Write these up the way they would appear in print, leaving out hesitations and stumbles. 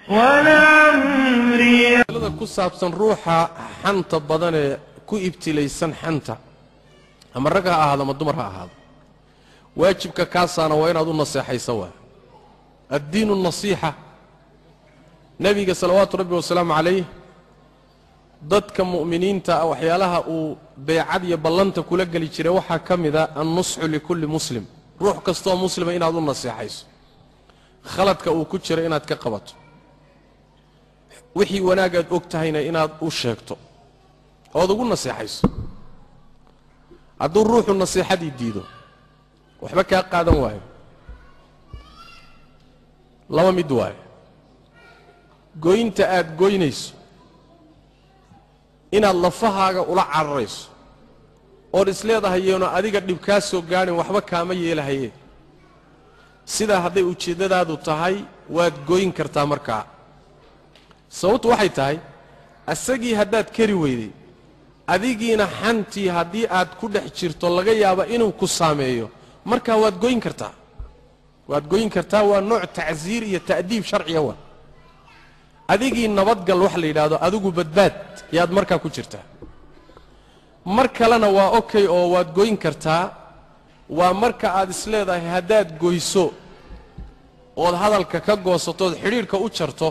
والأمر ku saabsan ruuxa xanta badan ee ku ibtilaysan xanta ama rag ha ahaado ama dumar ha ahaado waajibka kaasaana waa inaad u naseexayso waa addiinu nasiixa nabiga salawaatu rabbi wasalaamu calayh dadka mu'miniinta waxyaalaha uu beecad iyo ballanta kula geli jiray waxaa ka mid ah an-nusxu likulli muslim ruux kastoo muslima inaad u naseexayso khaladka uu ku jiro inaad ka qabato wixii wanaagaad og tahayna inaad u sheegto ood ugu naseexayso hadduu ruuxu naseexadii diido waxba kaa qaadan waayo laba mid waayo goynta aad goynayso inaad lafahaaga ula cararayso ood isleedahay yeeno adiga dhib kaa soo gaadhin waxba kaama yeelahayee sidaa hadday ujeeddadaadu tahay waad goyn kartaa markaa sababtu waxay tahay asagii haddaad kari weyday adigiina xantii haddii aad ku dhex jirto laga yaabo inuu ku saameeyo markaa waad goyn kartaa waa nooc tacsiir iyo ta'diib sharciya waa adigii nabadgal wax la yidhaahdo adigu badbaad yaad markaa ku jirtaa mar kalena waa okay oo waad goyn kartaa waa marka aad isleedahay haddaad goyso ood hadalka ka goosatood xidhiidhka u jarto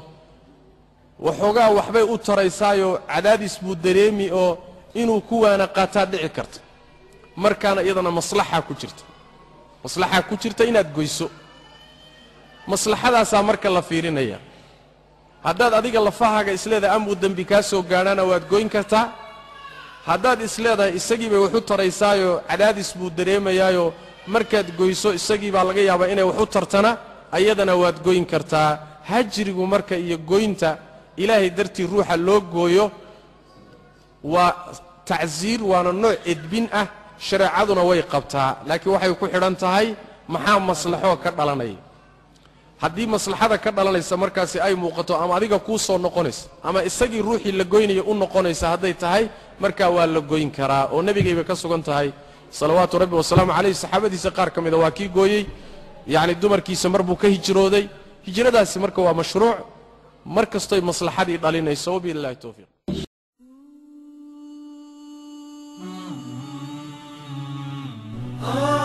waxoogaa waxbay u taraysaayoo cadaadis buu dareemi oo inuu ku waana qaataa dhici karta markaana iyadana maslaxa ku jirta inaad goyso maslaxadaasaa marka la fiirinaya haddaad adiga lafahaaga isleedahay amuu dembi kaa soo gaadhana waad goyn kartaa haddaad isleedahay isagii bay wax u taraysaayoo cadaadis buu dareemayaayoo markaad goyso isagii baa laga yaabaa inay wax u tartana ayadana waad goyn kartaa hajrigu marka iyo goynta ilaahay dartii ruuxa loo gooyo waa tacsiir waana nooc edbin ah shareecaduna way qabtaa laakiin waxay ku xidhan tahay maxaa maslaxo ka dhalanaya haddii maslaxada ka dhalanaysa markaasi ay muuqato ama adiga kuu soo noqonaysa ama isagii ruuxii la goynaya u noqonaysa hadday tahay markaa waa la goyn karaa oo nebigayba ka sugan tahay salawaatu rabbi wasalaamu calayh saxaabadiisa qaar ka mida waa kii gooyey yacni dumarkiisa mar buu ka hijrooday hijradaasi marka waa mashruuc mar kastoy maslaxadii dhalinayso wabillahi tawfiiq Oh